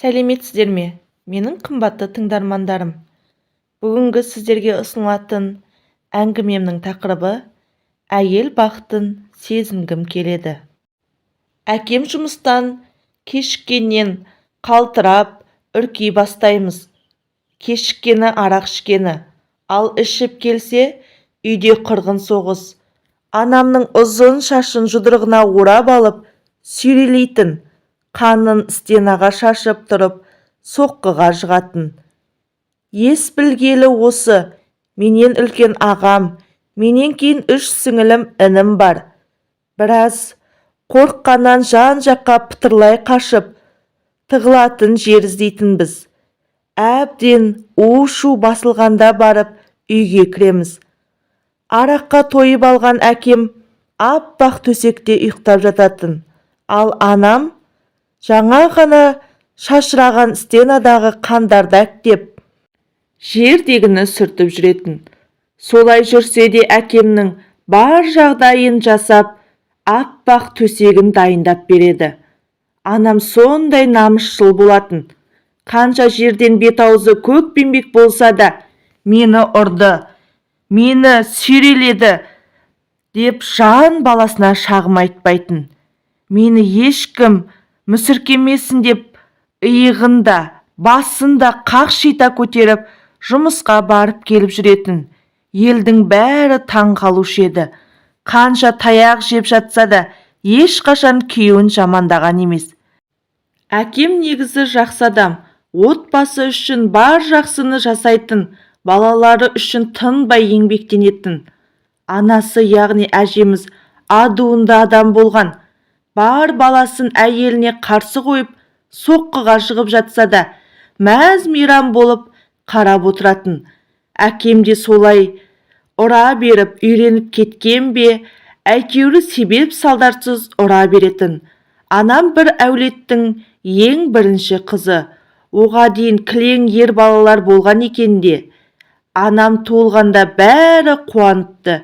сәлеметсіздер ме, менің қымбатты тыңдармандарым. Бүгінгі сіздерге ұсынылатын әңгімемнің тақырыбы әйел бақытын сезінгім келеді. Әкем жұмыстан кешіккеннен қалтырап, үркей бастаймыз. Кешіккені арақ ішкені, ал ішіп келсе, үйде қырғын соғыс. Анамның ұзын шашын жұдырығына орап алып, сүйрелейтін, қанын стенаға шашып тұрып, соққыға жығатын. Ес білгелі осы, менен үлкен ағам, менен кейін 3 сіңілім інім бар. Біраз қорыққаннан жан-жаққа пытырлай қашып, тығылатын жер іздейтінбіз. Әбден у-шу басылғанда барып үйге кіреміз. Араққа тойып алған әкем аппақ төсекте ұйықтап жататын, ал анам жаңа ғана шашыраған стенадағы қандарды әктеп, жердегіні сүртіп жүретін. Солай жүрсе де әкемнің бар жағдайын жасап, аппақ төсегін дайындап береді. Анам сондай намысшыл болатын. Қанша жерден бет-аузы көкпеңбек болса да, мені ұрды, мені сүйреледі деп жан баласына шағым айтпайтын. Мені ешкім мүсіркемесін деп иығын да, басын да қақшита көтеріп, жұмысқа барып келіп жүретін. Елдің бәрі таң қалушы еді. Қанша таяқ жеп жатса да, ешқашан күйеуін жамандаған емес. Әкем негізі жақсы адам, отбасы үшін бар жақсыны жасайтын, балалары үшін тынбай еңбектенетін. Анасы, яғни әжеміз, адуынды адам болған. Бар баласын әйеліне қарсы қойып, соққыға жығып жатса да, мәз-мейрам болып қарап отыратын. Әкем де солай ұра беріп үйреніп кеткен бе, әйтеуір себеп салдарсыз ұра беретін. Анам бір әулеттің ең бірінші қызы. Оға дейін кілең ер балалар болған екен де. Анам туылғанда бәрі қуаныпты.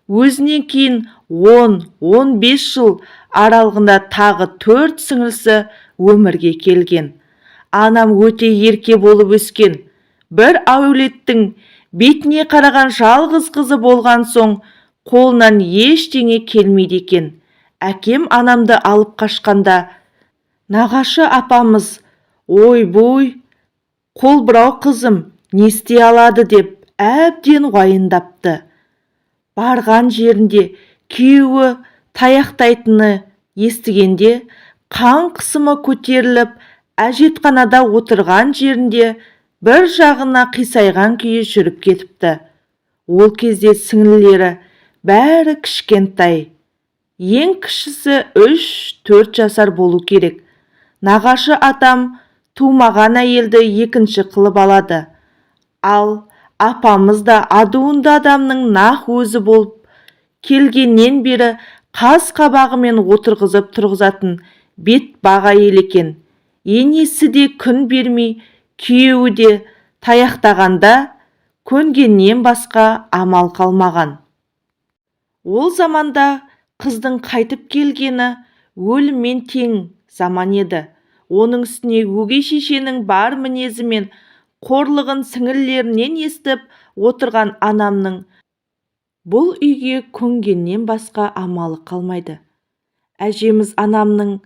Өзінен кейін 10-15 жыл аралығында тағы 4 сіңілісі өмірге келген. Анам өте ерке болып өскен. Бір әулеттің бетіне қараған жалғыз қызы болған соң, қолынан ештеңе келмейді екен. Әкем анамды алып қашқанда, нағашы апамыз, ой-бой, қолбырау қызым, не істей алады деп әбден уайымдапты. Барған жерінде күйеуі таяқтайтыны естігенде, қан қысымы көтеріліп, әжетханада отырған жерінде бір жағына қисайған күйі жүріп кетіпті. Ол кезде сіңлілері бәрі кішкентай. Ең кішісі 3-4 жасар болу керек. Нағашы атам тумаған әйелді екінші қылып алады. Ал апамыз да адуынды адамның нақ өзі болып, келгеннен бері қас-қабағымен отырғызып тұрғызатын бет баға ел екен. Енесі де күн бермей, күйеуі де таяқтағанда көнгеннен басқа амал қалмаған. Ол заманда қыздың қайтып келгені өліммен тең заман еді. Оның үстіне өгей шешенің бар мінезі мен қорлығын сіңілілерінен естіп отырған анамның бұл үйге көнгеннен басқа амалы қалмайды. Әжеміз анамның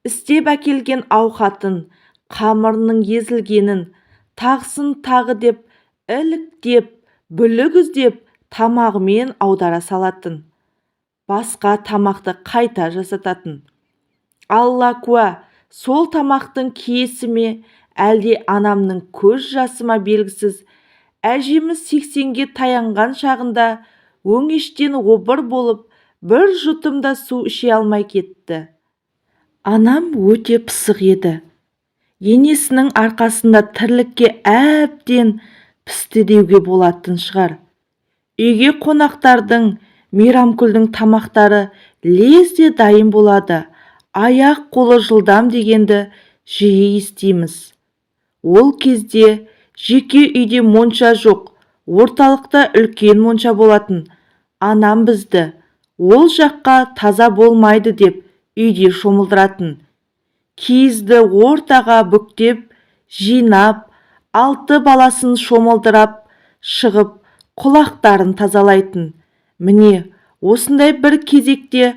істеп әкелген ауқатын, қамырының езілгенін, тағсын тағы деп, іліктеп, бүлік іздеп, тамағымен аудара салатын. Басқа тамақты қайта жасататын. Алла куә, сол тамақтың киесі ме, әлде анамның көз жасы ма белгісіз. Әжеміз 80-ге таянған шағында өңештен обыр болып, бір жұтымда су іше алмай кетті. Анам өте пысық еді. Енесінің арқасында тірлікке әбден пісті деуге болатын шығар. Үйге қонақтардың, мейрамкүлдің тамақтары лезде дайын болады. Аяқ қолы жылдам дегенді жиі естиміз. Ол кезде жеке үйде монша жоқ, орталықта үлкен монша болатын. Анам бізді ол жаққа таза болмайды деп үйде шомылдыратын. киізді ортаға бүктеп, жинап, 6 баласын шомылдырап шығып, құлақтарын тазалайтын. Міне, осындай бір кезекте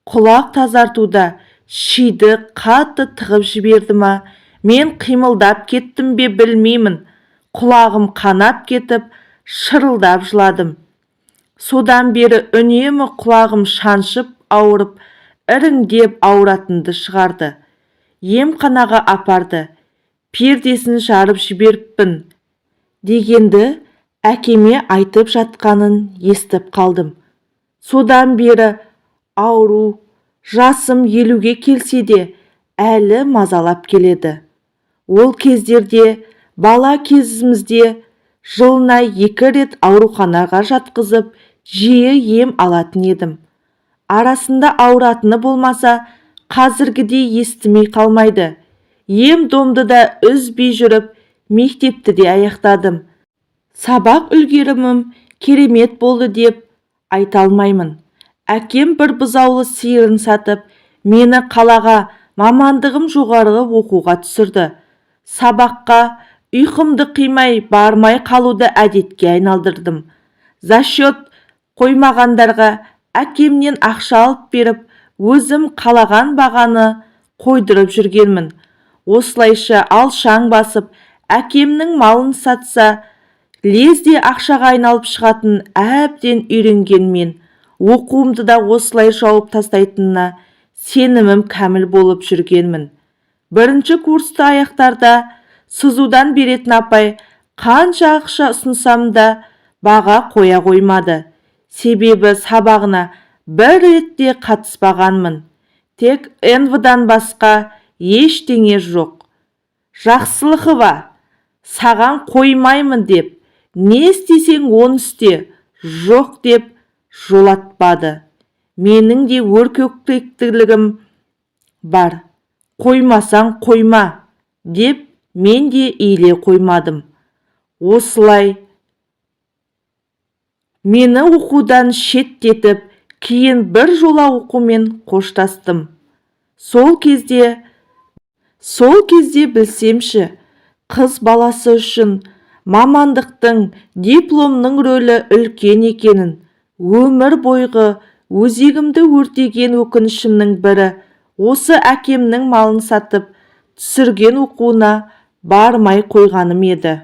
құлақ тазартуда шиді қатты тығып жіберді ма, мен қимылдап кеттім бе білмеймін. Құлағым қанап кетіп, шырылдап жыладым. Содан бері үнемі құлағым шаншып ауырып, іріңдеп ауыратынды шығарды. Емханаға апарды, пердесін жарып жіберіппін дегенді әкеме айтып жатқанын естіп қалдым. Содан бері ауру, жасым 50-ге келсе де әлі мазалап келеді. Ол кездерде бала кезімізде жылына 2 рет ауруханаға жатқызып, жиі ем алатын едім. Арасында ауыратыны болмаса, қазіргідей естімей қалмайды. Ем-домды да үзбей жүріп, мектепті де аяқтадым. Сабақ үлгерімім керемет болды деп айта алмаймын. Әкем бір бұзаулы сиырын сатып, мені қалаға мамандығым жоғарғы оқуға түсірді. Сабаққа ұйқымды қимай бармай қалуды әдетке айналдырдым. За счет қоймағандарға әкемнен ақша алып беріп, өзім қалаған бағаны қойдырып жүргенмін. Осылайша алшаң басып, әкемнің малын сатса, лезде ақшаға айналып шығатын әбден үйренгенмен, оқуымды да осылай жауып тастайтынына сенімім кәміл болып жүргенмін. 1-ші курсты аяқтарда сызудан беретін апай қанша ақша ұсынсам да баға қоя қоймады. Себебі сабағына бір ретте қатыспағанмын. Тек НВ-дан басқа ештеңе жоқ. Жақсылықова, саған қоймаймын деп, не істесең оны істе, жоқ деп жолатпады. Менің де өркөктілігім бар. Қоймасаң қойма деп мен де иіле қоймадым. Осылай мені оқудан шеттетіп, кейін бір жола оқумен қоштастым. Сол кезде білсемші, қыз баласы үшін мамандықтың, дипломның рөлі үлкен екенін, өмір бойғы өзегімді өртеген өкінішімнің бірі осы әкемнің малын сатып түсірген оқуына бармай қойғаным еді.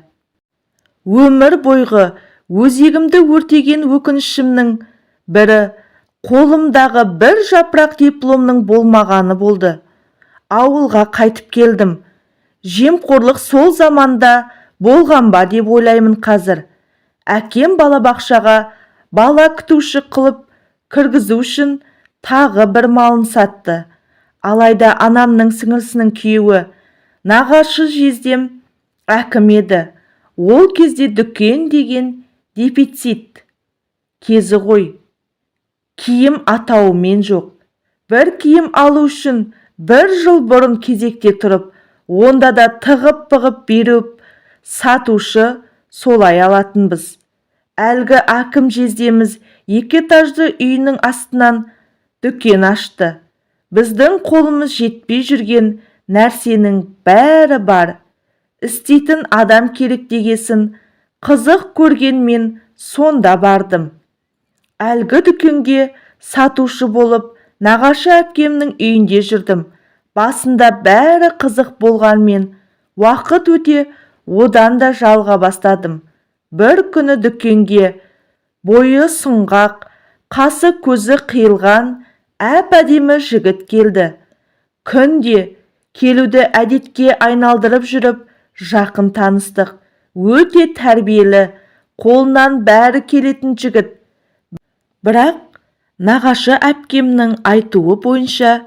Өмір бойғы өзегімді өртеген өкінішімнің бірі қолымдағы бір жапырақ дипломның болмағаны болды. Ауылға қайтып келдім. Жемқорлық сол заманда болған ба деп ойлаймын қазір. Әкем балабақшаға бала күтуші қылып кіргізу үшін тағы бір малын сатты. Алайда анамның сіңілісінің күйеуі, нағашы жездем әкім еді. Ол кезде дүкен деген дефицит кезі ғой. Киім атауымен жоқ. Бір киім алу үшін 1 жыл бұрын кезекте тұрып, онда да тығып-пығып беріп, сатушы солай алатынбыз. Әлгі әкім жездеміз 2 этажды үйінің астынан дүкен ашты. Біздің қолымыз жетпей жүрген нәрсенің бәрі бар. Істейтін адам керек дегесін қызық көрген мен сонда бардым. Әлгі дүкенге сатушы болып нағашы әпкемнің үйінде жүрдім. Басында бәрі қызық болғанмен, уақыт өте одан да жалға бастадым. Бір күні дүкенге бойы сұңғақ, қасы көзі қиылған әп-әдемі жігіт келді. Күнде келуді әдетке айналдырып жүріп, жақын таныстық. Өте тәрбиелі, қолынан бәрі келетін жігіт. Бірақ нағашы әпкемнің айтуы бойынша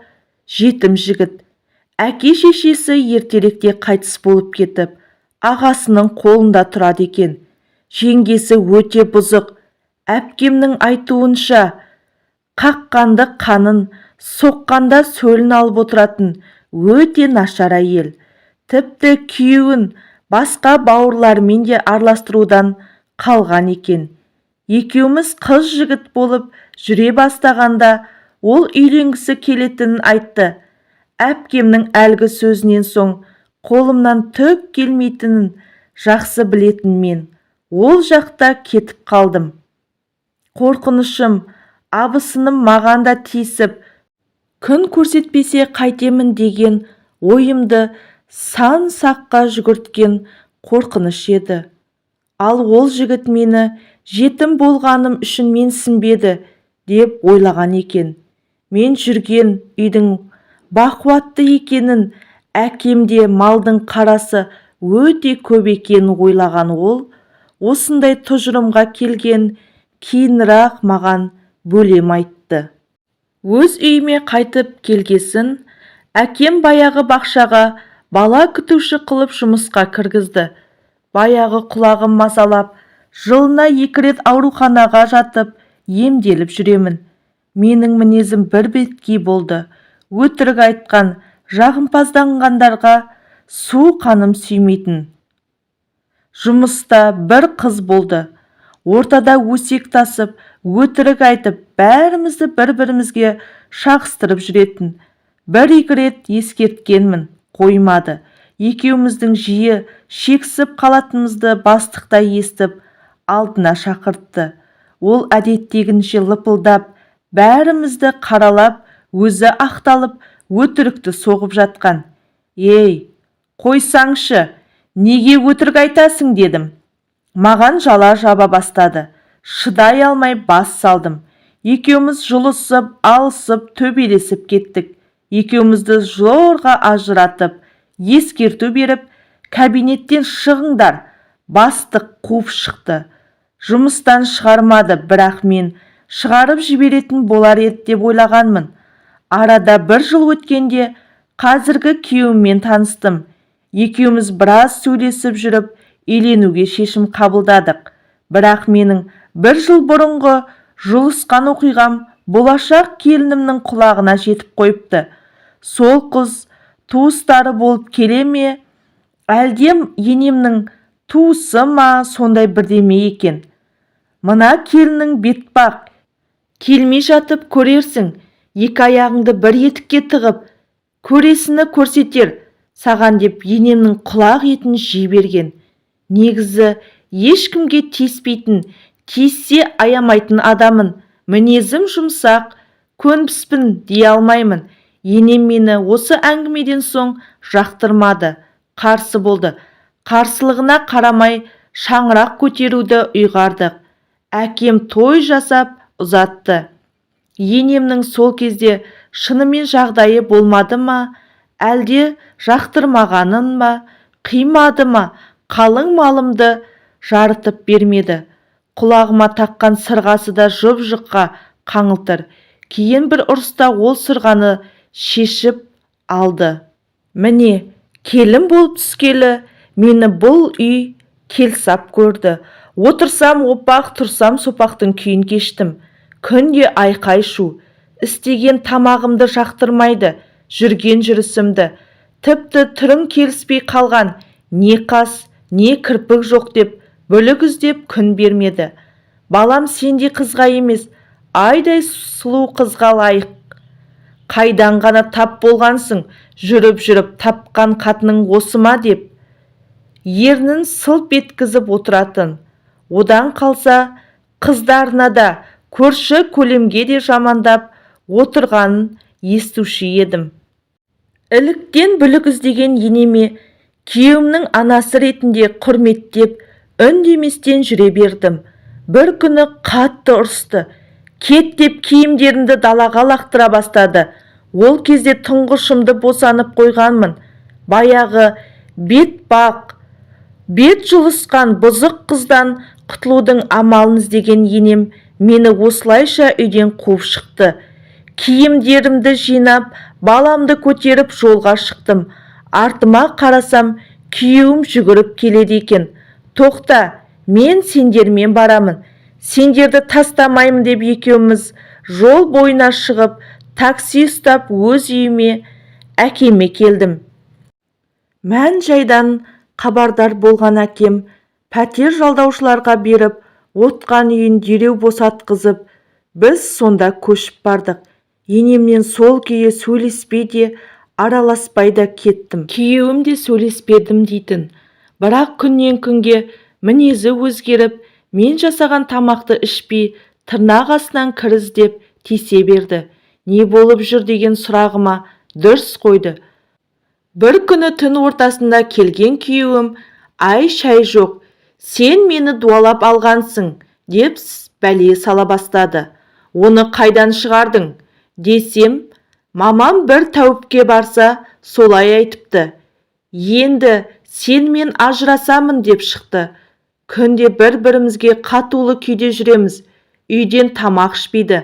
жетім жігіт. Әке-шешесі ертеректе қайтыс болып кетіп, ағасының қолында тұрады екен. Жеңгесі өте бұзық. Әпкемнің айтуынша қаққанды қанын, соққанда сөлін алып отыратын өте нашар әйел. Тіпті күйеуін басқа бауырлармен де араластырудан қалған екен. Екеуміз қыз жігіт болып жүре бастағанда ол үйленгісі келетінін айтты. әпкемнің әлгі сөзінен соң қолымнан түк келмейтінін жақсы білетін мен ол жақта кетіп қалдым. Қорқынышым, абысыным маған да тиісіп, күн көрсетпесе қайтемін деген ойымды сан саққа жүгірткен қорқыныш еді. Ал ол жігіт мені жетім болғаным үшін менсінбеді деп ойлаған екен. Мен жүрген үйдің бақуатты екенін, әкемде малдың қарасы өте көп екенін ойлаған ол, осындай тұжырымға келген кейінірек маған бөлем айтты. Өз үйіме қайтып келгесін, әкем баяғы бақшаға бала күтуші қылып жұмысқа кіргізді. Баяғы құлағым мазалап, жылына 2 рет ауруханаға жатып, емделіп жүремін. Менің мінезім бір беткей болды. Өтірік айтқан, жағымпазданғандарға су қаным сүймейтін. Жұмыста бір қыз болды. Ортада өсек тасып, өтірік айтып, бәрімізді бір-бірімізге шағыстырып жүретін. 1-2 рет ескерткенмін, қоймады. Екеуміздің жиі шексіп қалатынымызды бастықта естіп, алдына шақыртты. Ол әдеттегінше лыпылдап, бәрімізді қаралап, өзі ақталып, өтірікті соғып жатқан. «Ей, қойсаңшы, неге өтірік айтасың?» дедім. Маған жала жаба бастады. Шыдай алмай бас салдым. Екеуміз жұлысып, алысып, төбелесіп кеттік. Екеумізді зорға ажыратып, ескерту беріп, кабинеттен шығыңдар, бастық қуып шықты. Жұмыстан шығармады, бірақ мен шығарып жіберетін болар еді деп ойлағанмын. Арада 1 жыл өткенде қазіргі күйеуіммен таныстым. Екеуміз біраз сөйлесіп жүріп, үйленуге шешім қабылдадық. Бірақ менің 1 жыл бұрынғы жұлысқан оқиғам болашақ келінімнің құлағына жетіп қойыпты. Сол қыз туыстары болып келе ме, әлде енемнің туысы ма, сондай бірдеме екен. Мына келінің бетпақ, келмей жатып көрерсің, 2 аяғыңды бір етікке тығып, көресіні көрсетер саған деп енемнің құлақ етін жей берген. Негізі ешкімге тиіспейтін, тиіссе аямайтын адамын. Мінезім жұмсақ, көнбіспін дей алмаймын. Енем мені осы әңгімеден соң жақтырмады, қарсы болды. Қарсылығына қарамай шаңырақ көтеруді ұйғардық. Әкем той жасап ұзатты. Енемнің сол кезде шынымен жағдайы болмады ма, әлде жақтырмағанын ба, қимады ма, қалың малымды жарытып бермеді. Құлағыма таққан сырғасы да жұп-жұқа қаңылтыр. Кейін бір ұрыста ол сырғаны шешіп алды. Міне, келін болып түскелі, мені бұл үй келсап көрді. Отырсам опақ, тұрсам сопақтың күйін кештім. Күнде айқай-шу, істеген тамағымды жақтырмайды, жүрген жүрісімді. Тіпті түрің келіспей қалған, не қас, не кірпік жоқ деп, бүлік іздеп күн бермеді. Балам сендей қызға емес, айдай сұлу қызға лайық. Қайдан ғана тап болғансың, жүріп тапқан қатының осы ма деп. Ернін сылп еткізіп отыратын. Одан қалса, қыздарына да, көрші көлемге де жамандап отырғанын естуші едім. Іліктен бүлік іздеген енеме күйеуімнің анасы ретінде құрметтеп, үндеместен жүре бердім. Бір күні қатты ұрысты. Кет деп киімдерімді далаға лақтыра бастады. Ол кезде тұңғышымды босанып қойғанмын. Баяғы бет жұлысқан бұзық қыздан құтылудың амалын іздеген енем мені осылайша үйден қуып шықты. Киімдерімді жинап, баламды көтеріп жолға шықтым. Артыма қарасам, күйеуім жүгіріп келеді екен. Тоқта, мен сендермен барамын. Сендерді тастамаймын деп екеуміз жол бойына шығып, такси ұстап өз үйіме, әкеме келдім. Мән жайдан хабардар болған әкем пәтер жалдаушыларға беріп, отқан үйін дереу босатқызып, біз сонда көшіп бардық. Енемнен сол күйі сөйлеспей де, араласпай да кеттім. Күйеуім де сөйлеспедім дейтін. Бірақ күннен күнге мінезі өзгеріп, мен жасаған тамақты ішпей, тырнақ астынан кір іздеп тисе берді. Не болып жүр деген сұрағыма дүрс қойды. Бір күні түн ортасында келген күйеуім, ай шай жоқ, сен мені дуалап алғансың, деп бәле сала бастады. Оны қайдан шығардың? Десем, мамам бір тәуіпке барса, солай айтыпты. Енді сен мен ажырасамын деп шықты. Күнде бір-бірімізге қатулы күйде жүреміз. Үйден тамақ ішпейді.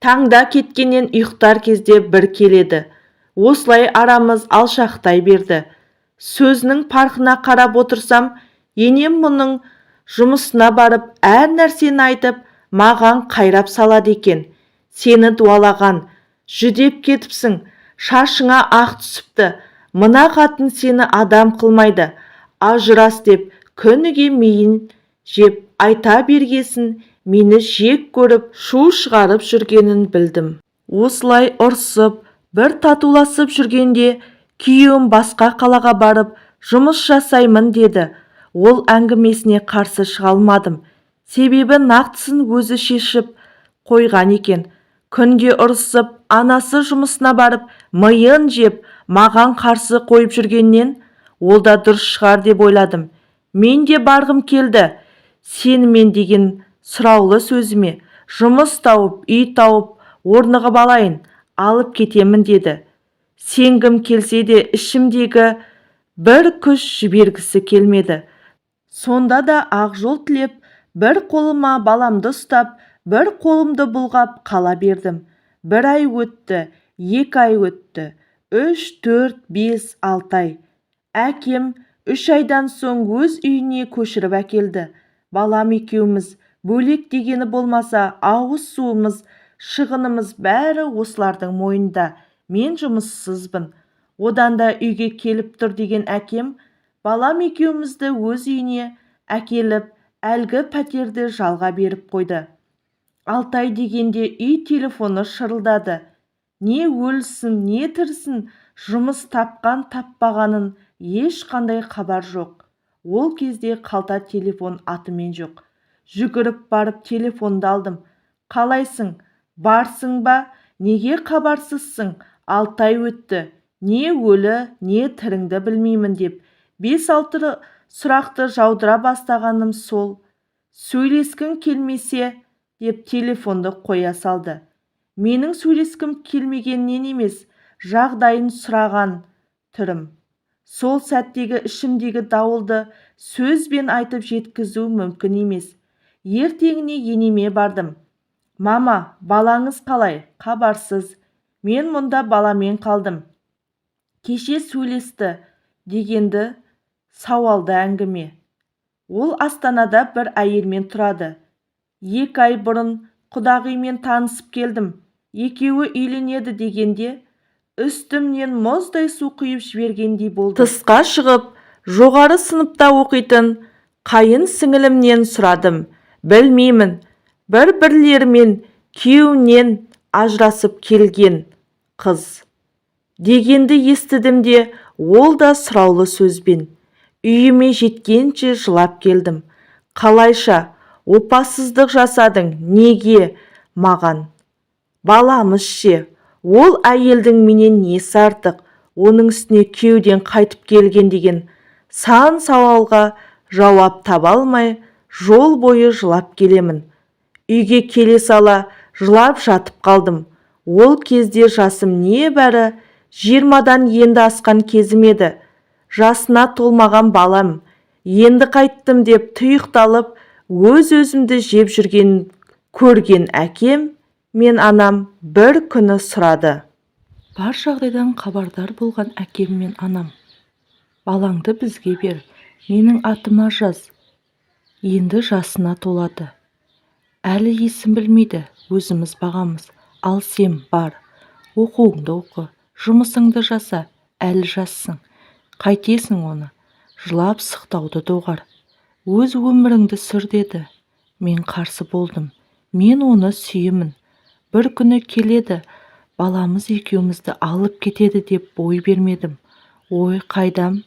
Таңда кеткеннен ұйықтар кезде бір келеді. Осылай арамыз алшақтай берді. Сөзінің парқына қарап отырсам, енем мұның жұмысына барып, әр нәрсені айтып, маған қайрап салады екен. Сені дуалаған, жүдеп кетіпсің, шашыңа ақ түсіпті. Мына қатын сені адам қылмайды. Ажырас деп күніге мейін жеп айта бергесін, мені жек көріп, шу шығарып жүргенін білдім. Осылай ұрсып, бір татуласып жүргенде, күйеуім басқа қалаға барып, жұмыс жасаймын деді. Ол әңгімесіне қарсы шыға алмадым. Себебі нақтысын өзі шешіп қойған екен. Күнде ұрсып, анасы жұмысына барып, миын жеп, маған қарсы қойып жүргеннен, ол да дұрыс шығар деп ойладым. Мен де барғым келді. Сенімен деген сұраулы сөзіме жұмыс тауып, үй тауып, орнығып алайын, алып кетемін деді. Сенгім келсе де ішімдегі бір күш жібергісі келмеді. Сонда да ақ жол тілеп, бір қолыма баламды ұстап, бір қолымды бұлғап қала бердім. Бір ай өтті, 2 ай өтті, 3, 4, 5, 6 ай. Әкем 3 айдан соң өз үйіне көшіріп әкелді. Балам екеуміз бөлек дегені болмаса, ауыз суымыз, шығынымыз бәрі осылардың мойнында. Мен жұмыссызбын. Одан да үйге келіп тұр деген әкем, балам екеумізді өз үйіне әкеліп, әлгі пәтерді жалға беріп қойды. 6 ай дегенде үй телефоны шырылдады. Не өлсін, не тірсін, жұмыс тапқан таппағанын ешқандай хабар жоқ. Ол кезде қалта телефон атымен жоқ. Жүгіріп барып телефонды алдым. Қалайсың? Барсың ба? Неге хабарсызсың? 6 ай өтті. Не өлі, не тіріңді білмеймін деп 5-6 сұрақты жаудыра бастағаным сол. Сөйлескің келмесе деп телефонды қоя салды. Менің сөйлескім келмегеннен емес, жағдайын сұраған түрім. Сол сәттегі ішімдегі дауылды сөзбен айтып жеткізу мүмкін емес. Ертеңіне енеме бардым. Мама, балаңыз қалай? Хабарсыз. Мен мұнда баламен қалдым. Кеше сөйлесті дегенді сауалды әңгіме. Ол Астанада бір әйелмен тұрады. 2 ай бұрын құдағимен танысып келдім. Екеуі үйленеді дегенде үстімнен мұздай су құйып жібергендей болды. Тысқа шығып, жоғары сыныпта оқитын қайын сіңілімнен сұрадым. Білмеймін, бір-бірлерімен күйеуінен ажырасып келген қыз. Дегенді естідім де, ол да сұраулы сөзбен. Үйіме жеткенше жылап келдім. Қалайша, опасыздық жасадың, неге маған? Баламыз ше, ол әйелдің менен несі артық, оның үстіне күйеуден қайтып келген деген сан сауалға жауап таба алмай, жол бойы жылап келемін. Үйге келе сала жылап жатып қалдым. Ол кезде жасым небәрі 20-дан енді асқан кезім еді. Жасына толмаған балам. Енді қайттым деп тұйықталып, өз-өзімді жеп жүрген көрген әкем мен анам бір күні сұрады. Бар жағдайдан хабардар болған әкем мен анам. Балаңды бізге бер, менің атыма жаз. Енді жасына толады. Әлі есім білмейді, өзіміз бағамыз. Ал сен бар, оқуыңды оқы, жұмысыңды жаса, әлі жассың. Қайтесің оны? Жылап сықтауды доғар. Өз өміріңді сүр деді. Мен қарсы болдым. Мен оны сүйемін. Bir күні келеді, баламыз екеумізді алып кетеді деп бой бермедім. Ой, қайдам.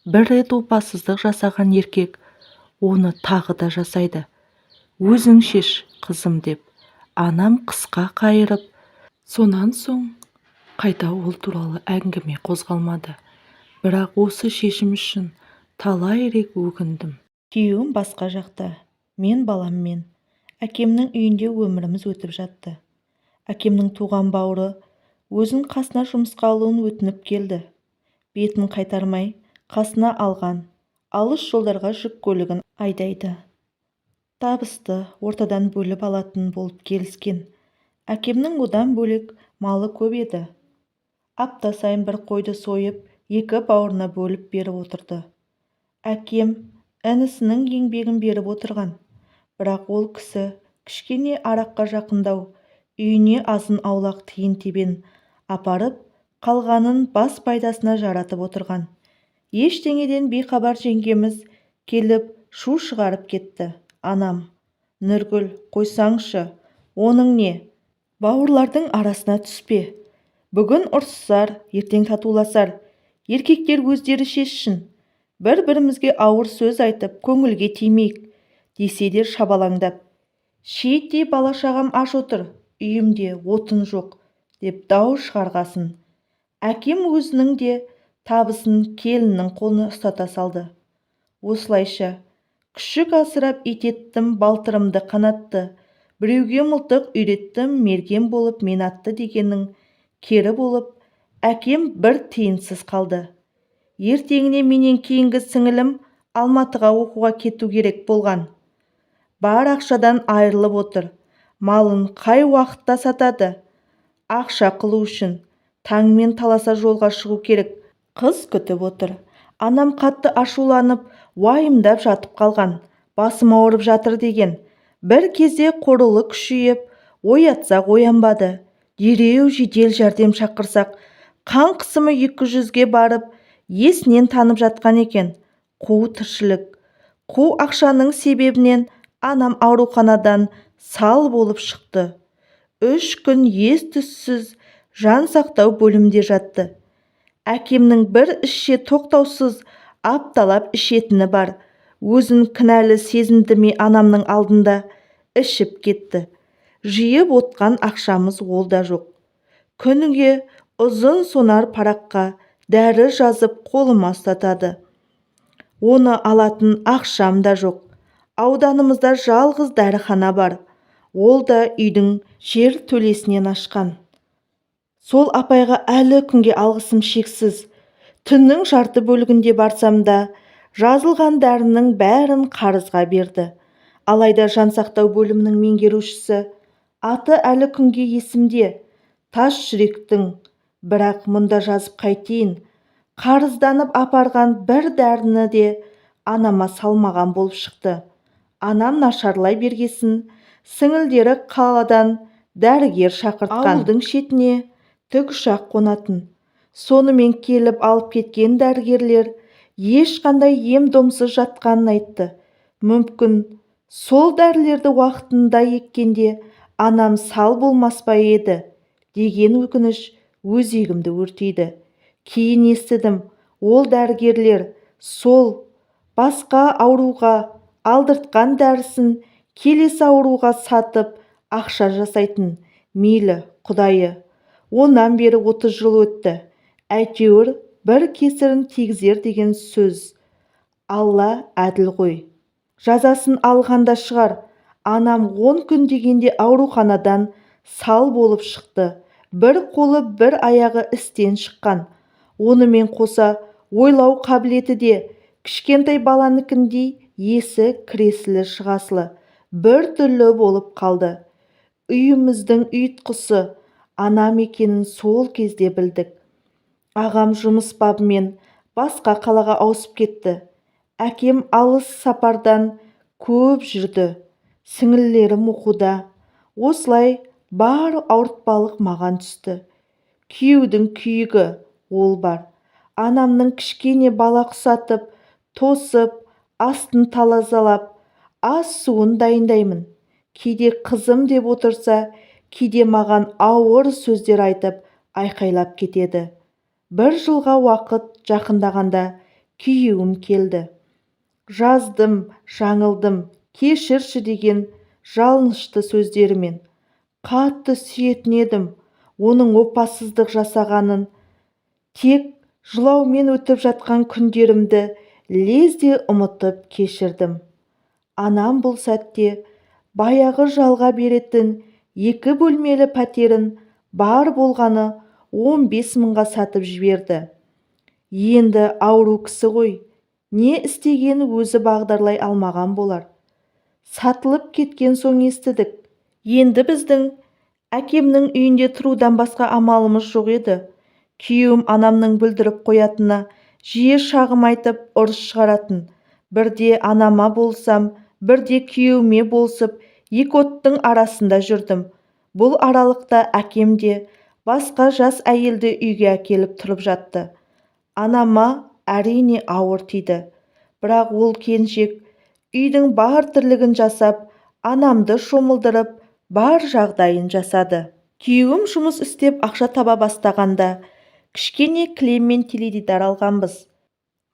Бір рет опасыздық жасаған еркек оны тағы да жасайды. Өзің шеш, қызым деп анам қысқа қайырып, сонан соң қайта ол туралы әңгіме қозғалмады. Бірақ осы шешім үшін талай рет өкіндім. Күйеуім басқа жақта, мен баламмен әкемнің үйінде өміріміз өтіп жатты. Әкемнің туған бауыры өзін қасына жұмысқа алуын өтініп келді. Бетін қайтармай қасына алған, алыс жолдарға жүк көлігін айдайды. Табысты ортадан бөліп алатын болып келіскен. Әкемнің одан бөлек малы көп еді. Апта сайын бір қойды сойып, екі бауырына бөліп беріп отырды. Әкем інісінің еңбегін беріп отырған. Бірақ ол кісі кішкене араққа жақындау, үйіне азын аулақ тиын-тебен апарып, қалғанын бас пайдасына жаратып отырған. Ештеңеден бейхабар жеңгеміз келіп шу шығарып кетті. Анам: Нұргүл, қойсаңшы, оның не? Бауырлардың арасына түспе. Бүгін ұрсысар, ертең татуласар. Еркектер өздері шешсін. Бір-бірімізге ауыр сөз айтып, көңілге тимейік, десе де шабалаңдап. Шиеттей бала-шағам аш отыр, үйімде отын жоқ, деп дау шығарғасын. Әкем өзінің де табысын келіннің қолына ұстата салды. Осылайша күшік асырап итеттім, балтырымды қанатты. Біреуге мылтық үйреттім, мерген болып мен атты дегеннің кері болып, әкем бір тиынсыз қалды. Ертеңіне менен кейінгі сіңілім Алматыға оқуға кету керек болған. Бар ақшадан айырылып отыр. Малын қай уақытта сатады? Ақша қылу үшін таңмен таласа жолға шығу керек. Қыз күтіп отыр. Анам қатты ашуланып, уайымдап жатып қалған. Басым ауырып жатыр деген. Бір кезде қорылы күшейіп, оятсақ оянбады. Дереу жедел жәрдем шақырсақ, қан қысымы 200-ге барып, есінен танып жатқан екен. Қу тіршілік. Қу ақшаның себебінен анам ауруханадан сал болып шықты. 3 күн ес-түссіз жан сақтау бөлімде жатты. Әкемнің бір ішше тоқтаусыз апталап ішетіні бар. Өзін кінәлі сезінді ме анамның алдында ішіп кетті. Жиып отқан ақшамыз ол да жоқ. Күніге ұзын сонар параққа дәрі жазып қолыма ұстатады. Оны алатын ақшам да жоқ. Ауданымызда жалғыз дәріхана бар. Ол да үйдің жер төлесінен ашқан. Сол апайға әлі күнге алғысым шексіз. Түннің жарты бөлігінде барсам да, жазылған дәрінің бәрін қарызға берді. Алайда жансақтау бөлімінің меңгерушісі, аты әлі күнге есімде, тас жүректің. Бірақ мұнда жазып қайтейін, қарызданып апарған бір дәріні де анама салмаған болып шықты. Анам нашарлай бергесін, сіңілдері қаладан дәрігер шақыртқан. Ауылдың шетіне тікұшақ қонатын. Сонымен келіп алып кеткен дәрігерлер ешқандай ем-домсыз жатқанын айтты. Мүмкін сол дәрілерді уақытында еккенде анам сал болмас па еді деген өкініш өзегімді өртейді. Кейін естідім, ол дәрігерлер сол басқа ауруға алдыртқан дәрісін келесі ауруға сатып ақша жасайтын. Мейлі, құдайы. Онан бері 30 жыл өтті. Әйтеуір бір кесірін тигізер деген сөз. Алла әділ ғой. Жазасын алғанда шығар. Анам 10 күн дегенде ауруханадан сал болып шықты. Бір қолы бір аяғы істен шыққан. Онымен қоса ойлау қабілеті де кішкентай баланыкіндей есі кіресілі шығасылы бір түрлі болып қалды. Үйіміздің ұйытқысы анам екенін сол кезде білдік. Ағам жұмыс бабымен басқа қалаға ауысып кетті. Әкем алыс сапардан көп жүрді. Сіңілілерім оқуда. Осылай бар ауыртпалық маған түсті. Күйеудің күйігі ол бар. Анамның кішкене бала құсатып, тосып, астын талазалап, ас суын дайындаймын. Кейде қызым деп отырса, кейде маған ауыр сөздер айтып айқайлап кетеді. Бір жылға уақыт жақындағанда күйеуім келді. Жаздым, жаңылдым, кешірші деген жалынышты сөздерімен. Қатты сүйетін едім. Оның опасыздық жасағанын, тек жылаумен өтіп жатқан күндерімді лезде ұмытып кешірдім. Анам бұл сәтте баяғы жалға беретін 2 бөлмелі пәтерін бар болғаны 15 мыңға сатып жіберді. Енді ауру кісі ғой, не істегенін өзі бағдарлай алмаған болар. Сатылып кеткен соң естідік. Енді біздің әкемнің үйінде тұрудан басқа амалымыз жоқ еді. Күйеуім анамның бүлдіріп қоятынына жиі шағым айтып ұрыс шығаратын. Бірде анама болсам, бірде күйеуіме болсып, екі оттың арасында жүрдім. Бұл аралықта әкем де басқа жас әйелді үйге әкеліп тұрып жатты. Анама әрине ауыр тиді. Бірақ ол келіншек үйдің бар тірлігін жасап, анамды шомылдырып, бар жағдайын жасады. Күйеуім жұмыс істеп ақша таба бастағанда, кішкене кілем мен теледидар алғанбыз.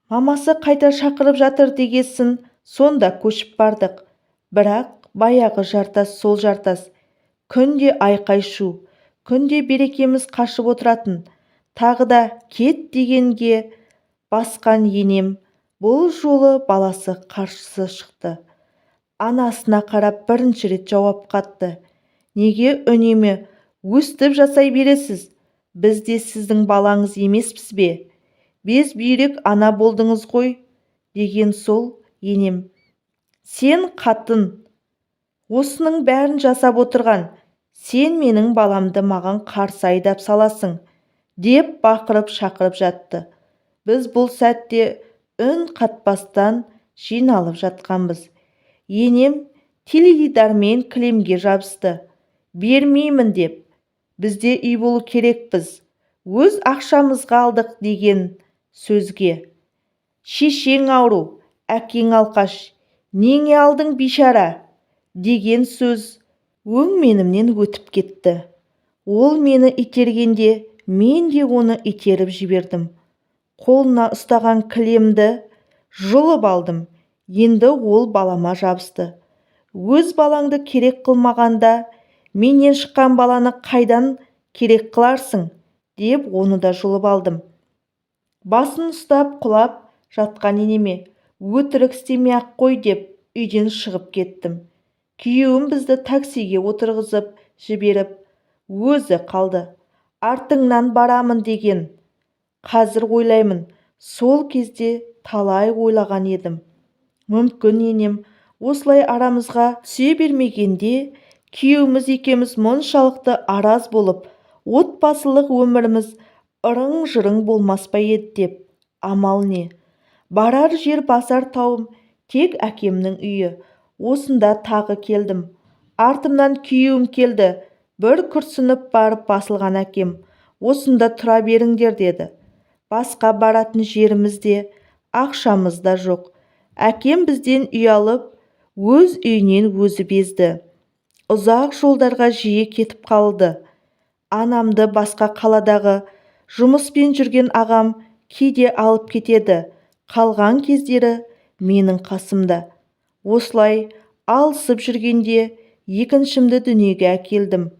Мамасы қайта шақырып жатыр дегесін, сонда көшіп бардық. Бірақ баяғы жартас сол жартас. Күнде айқай-шу, күнде берекеміз қашып отыратын. Тағы да кет дегенге басқан енем бұл жолы баласы қарсы шықты. Анасына қарап бірінші рет жауап қатты. Неге үнемі өстіп жасай бересіз? Біз де сіздің балаңыз емеспіз бе? Без бүйрек ана болдыңыз ғой, деген сол енем. Сен қатын, осының бәрін жасап отырған, сен менің баламды маған қарсы айдап саласың, деп бақырып шақырып жатты. Біз бұл сәтте үн қатпастан жиналып жатқанбыз. Енем теледидармен кілемге жабысты. Бермеймін деп. Бізде үй болу керекпіз. Өз ақшамызға алдық деген сөзге. Шешең ауру, әкең алқаш, неге алдың бишара? Деген сөз өңменімнен өтіп кетті. Ол мені itергенде, мен де оны итеріп жібердім. Қолына ұстаған кілемді жұлып алдым. Енді ол балама жабысты. Өз балаңды керек қылмағанда, менен шыққан баланы қайдан керек қыларсың, деп оны да жұлып алдым. Басын ұстап құлап жатқан енеме, өтірік істемей-ақ қой деп үйден шығып кеттім. Күйеуім бізді таксиге отырғызып жіберіп, өзі қалды. Артыңнан барамын деген. Қазір ойлаймын, сол кезде талай ойлаған едім. Мүмкін енем осылай арамызға түсе бермегенде, күйеуіміз екеуміз мұншалықты араз болып, отбасылық өміріміз ырың-жырың болмас па еді деп. Амал не? Барар жер басар тауым тек әкемнің үйі. Осында тағы келдім. Артымнан күйеуім келді. Бір күрсініп барып басылған әкем, осында тұра беріңдер деді. Басқа баратын жеріміз де, ақшамыз да жоқ. Әкем бізден ұялып, өз үйінен өзі безді. Ұзақ жолдарға жиі кетіп қалды. Анамды басқа қаладағы жұмыспен жүрген ағам кейде алып кетеді. Қалған кездері менің қасымда. Осылай алысып жүргенде екіншімді дүниеге әкелдім.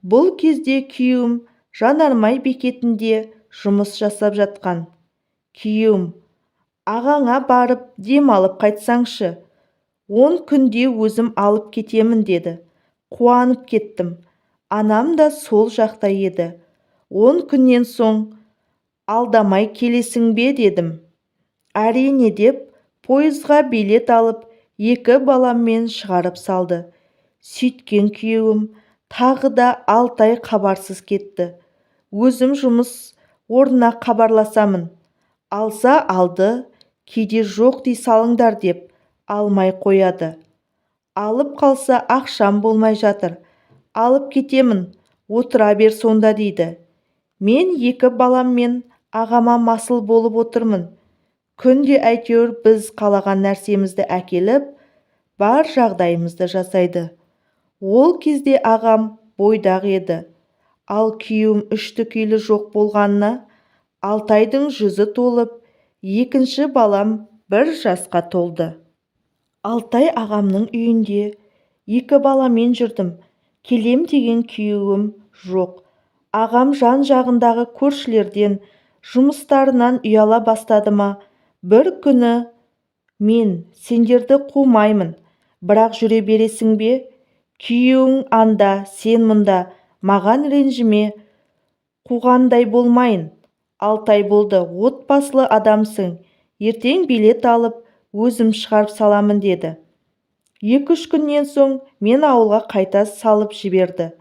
Бұл кезде күйеуім Жанармай бекетінде жұмыс жасап жатқан. Күйеуім, ағаңа барып демалып қайтсаңшы, 10 күнде өзім алып кетемін деді. Қуанып кеттім. Анам да сол жақта еді. 10 күннен соң алдамай келесің бе дедім. Әрине деп пойызға билет алып, 2 баламмен шығарып салды. Сөйткен күйеуім тағы да 6 ай хабарсыз кетті. Өзім жұмыс орнына хабарласамын. Алса алды, кейде жоқ дей салыңдар деп алмай қояды. Алып қалса ақшам болмай жатыр. Алып кетемін, отыра бер сонда дейді. Мен 2 баламмен ағама масыл болып отырмын. Күнде әйтеуір біз қалаған нәрсемізді әкеліп, бар жағдайымызды жасайды. Ол кезде ағам бойдақ еді. Ал күйеуім үшті-күйлі жоқ болғанына 6 айдың жүзі толып, екінші балам 1 жасқа толды. Алтай ағамның үйінде 2 баламен жүрдім. Келем деген күйеуім жоқ. Ағам жан-жағындағы көршілерден, жұмыстарынан ұяла бастады ма, бір күні мен сендерді қумаймын, бірақ жүре бересің бе? Күйеуің анда, сен мұнда, маған ренжіме, қуғандай болмайын. 6 ай болды, отбасылы адамсың, ертең билет алып, өзім шығарып саламын деді. 2-3 күннен соң мен ауылға қайта салып жіберді.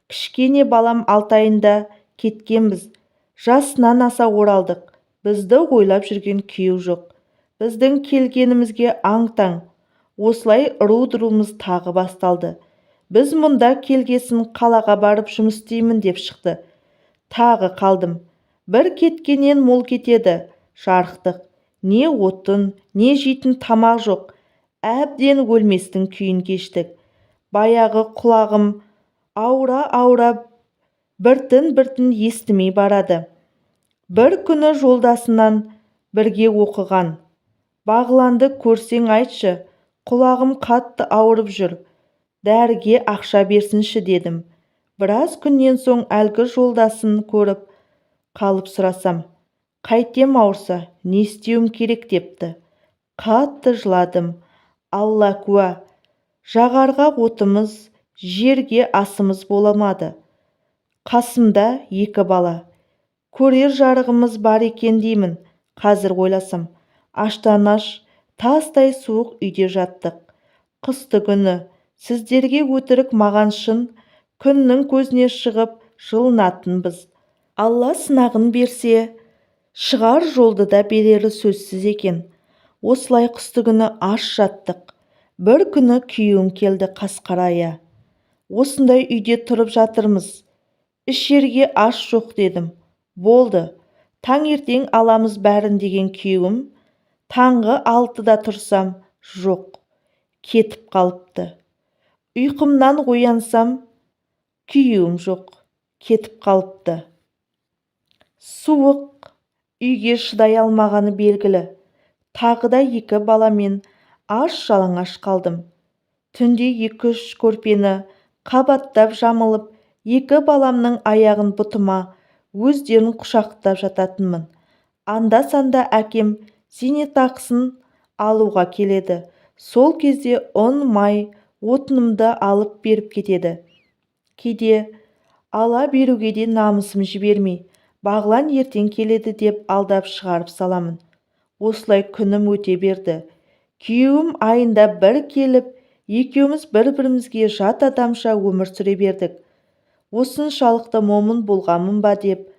Кішкене балам 6 айында кеткенбіз. Жасынан аса оралдық. Бізді ойлап жүрген күйеу жоқ. Біздің келгенімізге аң-таң. Осылай ыру-дырумыз тағы басталды. Біз мұнда келгесін қалаға барып жұмыс істеймін деп шықты. Тағы қалдым. Бір кеткеннен мол кетеді. Жарықтық. Не отын, не жейтін тамақ жоқ. Әбден өлместің күйін кештік. Баяғы құлағым аура-аура біртін-біртін естімей барады. Бір күні жолдасынан бірге оқыған. Бағланды көрсең айтшы, құлағым қатты ауырып жүр. Дәріге ақша берсінші дедім. Біраз күннен соң әлгі жолдасын көріп қалып сұрасам, қайтем ауырса, не істеуім керек депті. Қатты жыладым. Алла куә, жағарға отымыз, жерге асымыз боламады. Қасымда 2 бала. Көрер жарығымыз бар екен деймін. Қазір ойласам, аштан-аш, тастай суық үйде жаттық. Қысты күні, сіздерге өтірік, маған шын, күннің көзіне шығып жылынатынбыз. Алла сынағын берсе, шығар жолды да берері сөзсіз екен. Осылай қысты күні аш жаттық. Бір күні күйеуім келді қасқарая. Осындай үйде тұрып жатырмыз. Ішерге аш жоқ дедім. Болды, таңертең аламыз бәрін деген күйеуім. Таңғы 6-да тұрсам, жоқ, кетіп қалыпты. Ұйқымнан оянсам, күйеуім жоқ, кетіп қалыпты. Суық, үйге шыдай алмағаны белгілі. Тағы да 2 баламен аш-жалаңаш қалдым. Түнде 2-3 көрпені қабаттап жамылып, 2 баламның аяғын бұтыма өздерін құшақтап жататынмын. Анда-санда әкем зейнетақысын алуға келеді. Сол кезде ұн, май, отынымды алып беріп кетеді. Кейде ала беруге де намысым жібермей, Бағлан ертең келеді деп алдап шығарып саламын. Осылай күнім өте берді. Күйеуім айында 1 келіп, екеуміз бір-бірімізге жат адамша өмір сүре бердік. Осыншалықты момын болғамын ба деп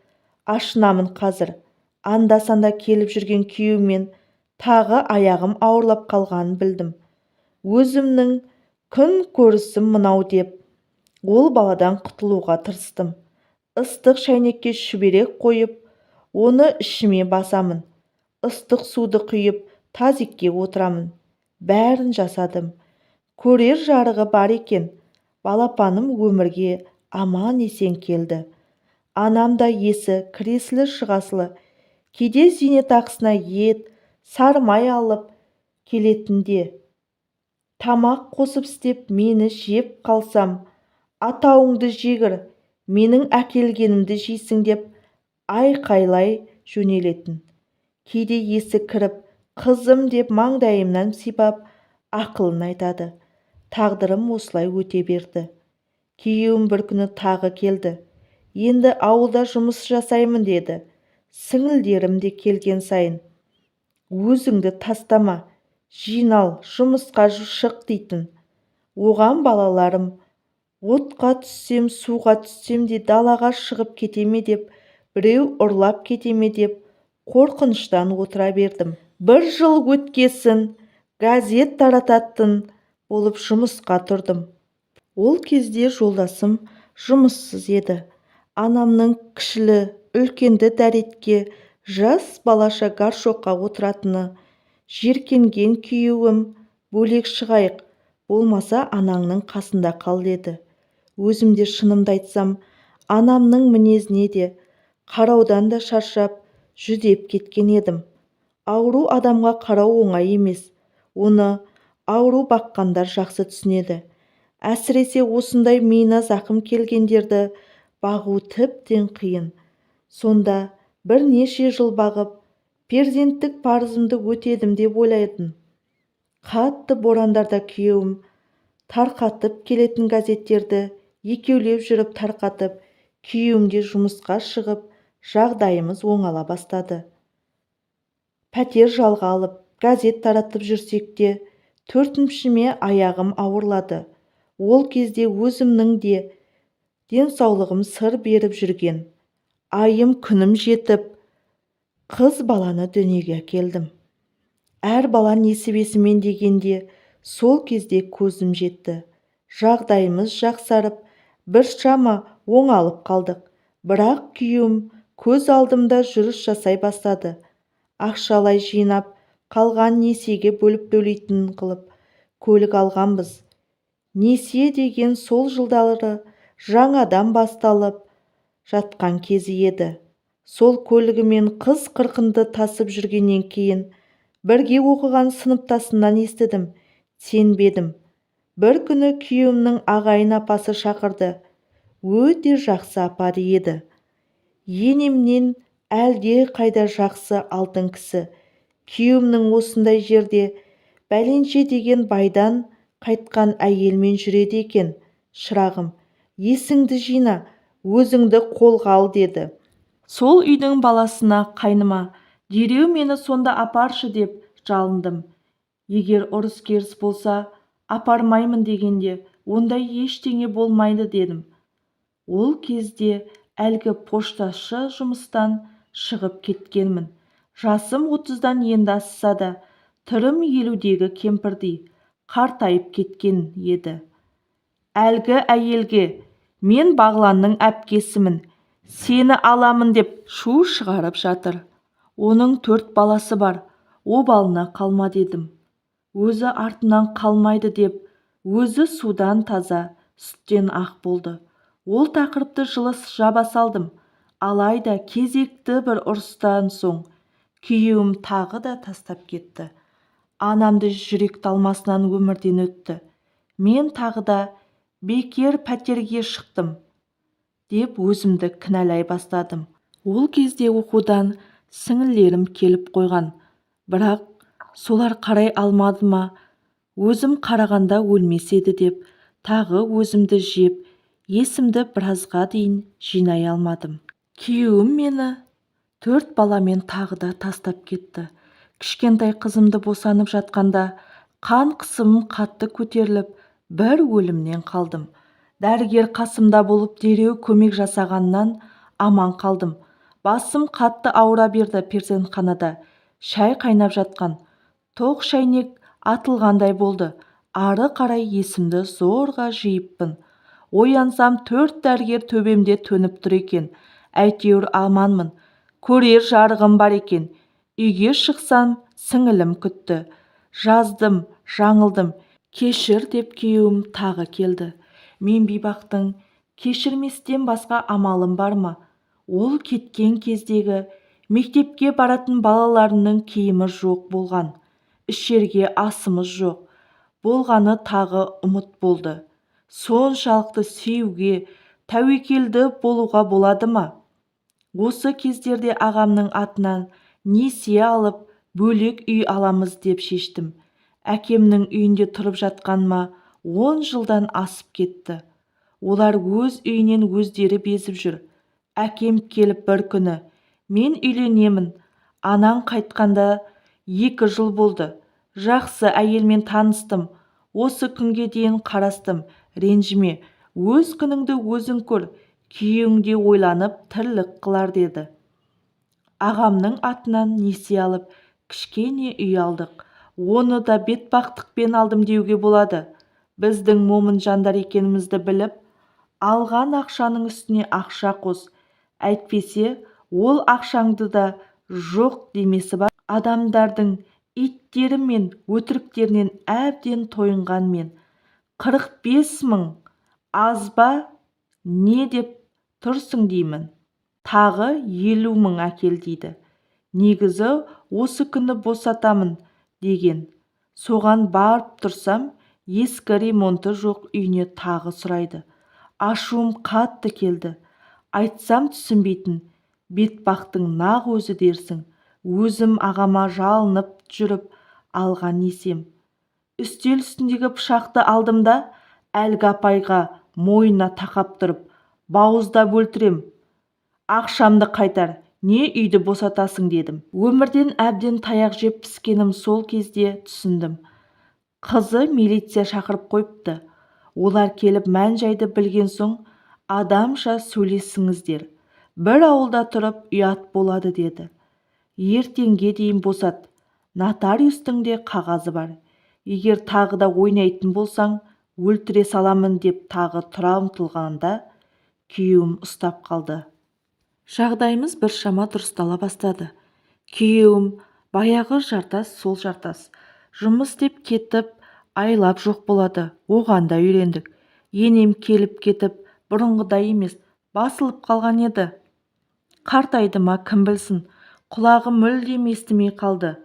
ашынамын қазір. Анда-санда келіп жүрген күйеумен тағы аяғым ауырлап қалғанын білдім. Өзімнің күн көрісім мынау деп, ол баладан құтылуға тырыстым. Ыстық шәйнекке шүберек қойып, оны ішіме басамын. Ыстық суды құйып, тазикке отырамын. Бәрін жасадым. Көрер жарығы бар екен. Балапаным өмірге аман-есен келді. Анам да есі кіресілі-шығасылы. Кейде зейнетақысына ет, сармай алып келетінде. Тамақ қосып істеп, мені жеп қалсам, атауыңды жегір, менің әкелгенімді жейсің деп айқайлай жөнелетін. Кейде есі кіріп, қызым деп маңдайымнан сипап, ақылын айтады. Тағдырым осылай өте берді. Күйеуім бір күні тағы келді. Енді ауылда жұмыс жасаймын деді. Сіңілдерім де келген сайын, өзіңді тастама, жинал, жұмысқа шық дейтін. Оған балаларым, отқа түссем, суға түссем де далаға шығып кетеме деп, біреу ұрлап кетеме деп, қорқыныштан отыра бердім. 1 жыл өткесін, газет тарататын болып жұмысқа тұрдым. Ол кезде жолдасым жұмыссыз еді. Анамның кішілі үлкенді дәретке жас балаша гаршокқа отыратыны, жеркенген күйеуім, бөлек шығайық, болмаса анаңның қасында қал деді. Өзім де шынымды айтсам, анамның мінезіне де, қараудан да шаршап, жүдеп кеткен едім. Ауру адамға қарау оңай емес. Оны ауру баққандар жақсы түсінеді. Әсіресе осындай миына зақым келгендерді бағу тіптен қиын. Сонда бірнеше жыл бағып, перзенттік парызымды өтедім деп ойлайтын. Қатты борандарда күйеуім тарқатып келетін газеттерді екеулеп жүріп тарқатып, күйеуімде жұмысқа шығып, жағдайымыз оңала бастады. Пәтер жалға алып, газет таратып жүрсек те, 4-шіме аяғым ауырлады. Ол кезде өзімнің де денсаулығым сыр беріп жүрген. Айым күнім жетіп, қыз баланы дүниеге келдім. Әр бала несібесімен дегенде сол кезде көзім жетті. Жағдайымыз жақсарып, біршама оңалып қалдық. Бірақ күйеуім көз алдымда жүріс жасай бастады. Ақшалай жинап, қалған несиеге бөліп төлейтін қылып көлік алғанбыз. Несие деген сол жылдары жаңадан басталып жатқан кезі еді. Сол көлігімен қыз қырқынды тасып жүргеннен кейін бірге оқыған сыныптасымнан естідім, сенбедім. Бір күні күйеуімнің ағайын апасы шақырды. Өте жақсы апа еді. Енемнен әлде қайда жақсы алтын кісі. Күйеуімнің осындай жерде бәленше деген байдан қайтқан әйелмен жүреді екен. Шырағым, есіңді жина, өзіңді қолға ал деді. Сол үйдің баласына қайныма, дереу мені сонда апаршы деп жалындым. Егер ұрыс-керіс болса, апармаймын дегенде, ондай ештеңе болмайды дедім. Ол кезде әлгі пошташы жұмыстан шығып кеткенмін. Жасым 30-дан енді асса да, түрім 50-дегі кемпірдей қартайып кеткен еді. Әлгі әйелге, мен Бағланның әпкесімін, сені аламын деп шу шығарып жатыр. Оның 4 баласы бар, обалына қалма дедім. Өзі артынан қалмайды деп, өзі судан таза, сүттен ақ болды. Ол тақырыпты жылы жаба салдым. Алайда кезекті бір ұрыстан соң күйеуім тағы да тастап кетті. Анамды жүрек талмасынан өмірден өтті. Мен тағы да бекер пәтерге шықтым деп өзімді кінәлай бастадым. Ол кезде оқудан сіңілерім келіп қойған. Бірақ солар қарай алмады ма, өзім қарағанда өлмес еді деп, тағы өзімді жеп, есімді біразға дейін жинай алмадым. Күйеуім мені 4 баламен тағы да тастап кетті. Кішкентай қызымды босанып жатқанда қан қысымым қатты көтеріліп, бір өлімнен қалдым. Дәрігер қасымда болып дереу көмек жасағаннан аман қалдым. Басым қатты ауыра берді перзентханада. Шай қайнап жатқан. Тоқ шәйнек атылғандай болды. Ары қарай есімді зорға жиыппын. Оянсам 4 дәрігер төбемде төніп тұр екен. Әйтеуір аманмын. Көрер жарығым бар екен. Үйге шықсам сіңілім күтті. Жаздым, жаңылдым. Кешір деп күйеуім тағы келді. Мен бейбақтың кешірместен басқа амалым бар ма? Ол кеткен кездегі мектепке баратын балаларының киімі жоқ болған. Ішерге асымыз жоқ. Болғаны тағы ұмыт болды. Соншалықты сүйуге, тәуекелді болуға болады ма? Осы кездерде ағамның атынан несие алып, бөлек үй аламыз деп шештім. Әкемнің үйінде тұрып жатқаныма 10 жылдан асып кетті. Олар өз үйінен өздері безіп жүр. Әкем келіп бір күні, мен үйленемін, анаң қайтқанда 2 жыл болды. Жақсы әйелмен таныстым. Осы күнге дейін қарастым. Ренжіме, өз күніңді өзің көр, күйеуіңде ойланып тірлік қылар деді. Ағамның атынан несие алып, кішкене үй алдық. Оны да бетбақтықпен алдым деуге болады. Біздің момын жандар екенімізді біліп, алған ақшаның үстіне ақша қос. Әйтпесе, ол ақшаңды да жоқ демесі бар. Адамдардың иттері мен өтіріктерінен әбден тойынған мен. 45 мың Аз ба не деп тұрсың деймін. Тағы 50 мың әкел дейді. Негізі осы күні босатамын деген. Соған барып тұрсам, ескі ремонты жоқ үйіне тағы сұрайды. Ашуым қатты келді. Айтсам түсінбейтін. Бетпақтың нақ өзі дерсің. Өзім ағама жалынып жүріп алған несем. Үстел үстіндегі пышақты алдым да, әлгі апайға мойнына тақап тұрып, бауыздап өлтірем. Ақшамды қайтар, не үйді босатасың дедім. Өмірден әбден таяқ жеп піскенім сол кезде түсіндім. Қызы милиция шақырып қойыпты. Олар келіп мән-жайды білген соң, адамша сөйлесіңіздер. Бір ауылда тұрып ұят болады деді. Ертеңге дейін босат. Нотариустың де қағазы бар. Егер тағы да ойнайтын болсаң, өлтіре саламын деп тағы тұра ұмтылғанда, күйеуім ұстап қалды. Жағдайымыз біршама дұрыстала бастады. Күйеуім баяғы жартас сол жартас. Жұмыс деп кетіп, айлап жоқ болады. Оған да үйрендік. Енем келіп кетіп, бұрынғыдай емес, басылып қалған еді. Қартайды ма кім білсін, құлағы мүлдем естімей қалды.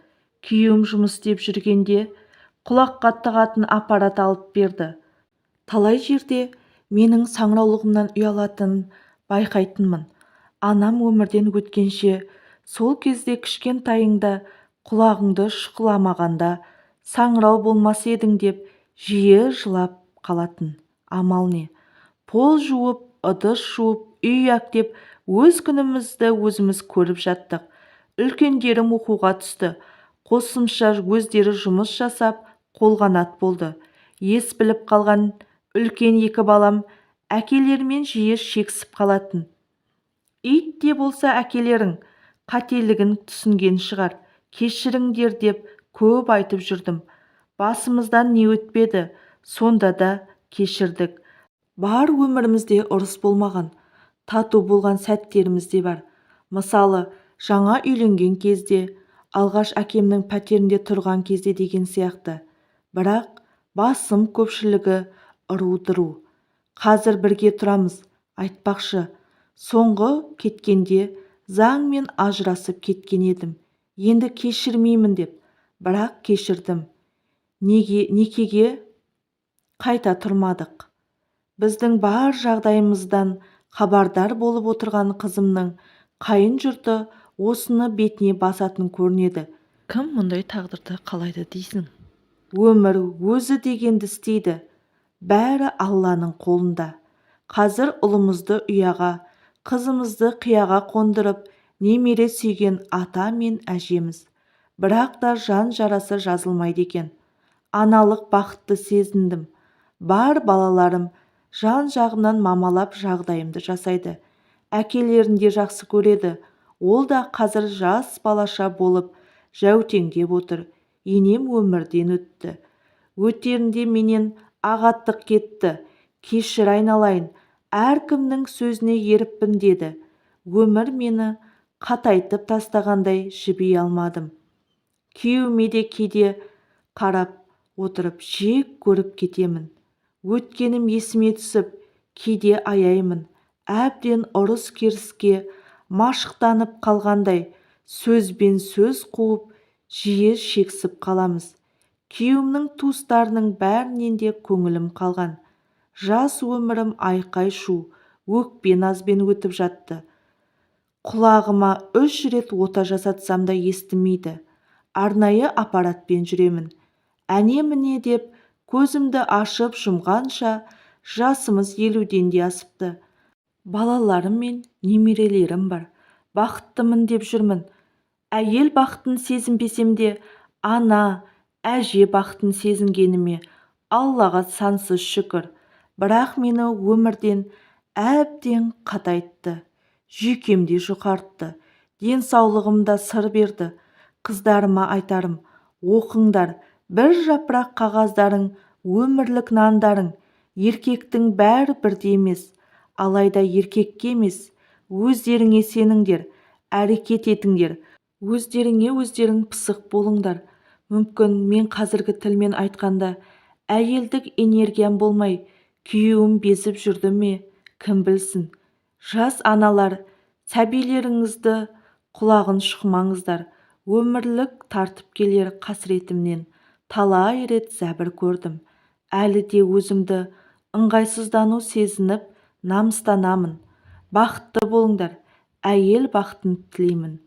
Күйеуім жұмыс істеп жүргенде құлаққа тығатын аппарат алып берді. Талай жерде менің саңыраулығымнан ұялатынын байқайтынмын. Анам өмірден өткенше, сол кезде кішкентайыңда құлағыңды шұқыламағанда саңырау болмас едің деп жиі жылап қалатын. Амал не? Пол жуып, ыдыс жуып, үй әктеп, өз күнімізді өзіміз көріп жаттық. Үлкендерім оқуға түсті. Қосымша өздері жұмыс жасап, қолғанат болды. Ес біліп қалған үлкен екі балам әкелерімен жиі шексіп қалатын. Ит те болса әкелерің қателігін түсінген шығар, кешіріңдер деп көп айтып жүрдім. Басымыздан не өтпеді, сонда да кешірдік. Бар өмірімізде ұрыс болмаған, тату болған сәттеріміз де бар. Мысалы, жаңа үйленген кезде, алғаш әкемнің пәтерінде тұрған кезде деген сияқты. Бірақ басым көпшілігі ұру-дыру. Қазір бірге тұрамыз, айтпақшы. Соңғы кеткенде заңмен ажырасып кеткен едім. Енді кешірмеймін деп, бірақ кешірдім. Некеге қайта тұрмадық. Біздің бар жағдайымыздан хабардар болып отырған қызымның қайын жұрты осыны бетіне басатын көрінеді. Кім мұндай тағдырды қалайды дейсің? Өмір өзі дегенді істейді. Бәрі Алланың қолында. Қазір ұлымызды ұяға, қызымызды қияға қондырып, немере сүйген ата мен әжеміз. Бірақ та жан жарасы жазылмайды екен. Аналық бақытты сезіндім. Бар балаларым жан жағымнан мамалап жағдайымды жасайды. Әкелерінде жақсы көреді. Ол да қазір жас балаша болып жәутеңдеп отыр. Енем өмірден өтті. Өтерінде менен ағаттық кетті. Кешір айналайын, әркімнің сөзіне еріппін деді. Өмір мені қатайтып тастағандай жіби алмадым. Күйеуіме де кейде қарап отырып жек көріп кетемін. Өткенім есіме түсіп, кейде аяймын. Әбден ұрыс керіске машықтанып қалғандай, сөзбен сөз қуып, жиі шексіп қаламыз. Күйеуімнің туыстарының бәрінен де көңілім қалған. Жас өмірім айқай-шу, өкпе назбен өтіп жатты. Құлағыма 3 рет ота жасатсам да естімейді. Арнайы аппаратпен жүремін. Әне-міне деп көзімді ашып жұмғанша жасымыз 50-ден де асыпты. Балаларым мен немерелерім бар. Бақыттымын деп жүрмін. Әйел бақытын сезінбесем де, ана, әже бақытын сезінгеніме Аллаға сансыз шүкір. Бірақ мені өмірден әбден қатайтты. Жүйкемде жұқартты. Денсаулығымда сыр берді. Қыздарыма айтарым, оқыңдар, бір жапырақ қағаздарың, өмірлік нандарың. Еркектің бәрі бірдей емес. Алайда еркекке емес, өздеріңе сеніңдер, әрекет етіңдер. Өздеріңе өздерің пысық болыңдар. Мүмкін мен қазіргі тілмен айтқанда әйелдік энергиям болмай, күйеуім безіп жүрді ме, кім білсін. Жас аналар, сәбилеріңізді құлағын шұқымаңыздар. Өмірлік тартып келер қасіретімнен талай рет зәбір көрдім. Әлі де өзімді ыңғайсыздану сезініп намыстанамын. Бақытты болыңдар, әйел бақытын тілеймін.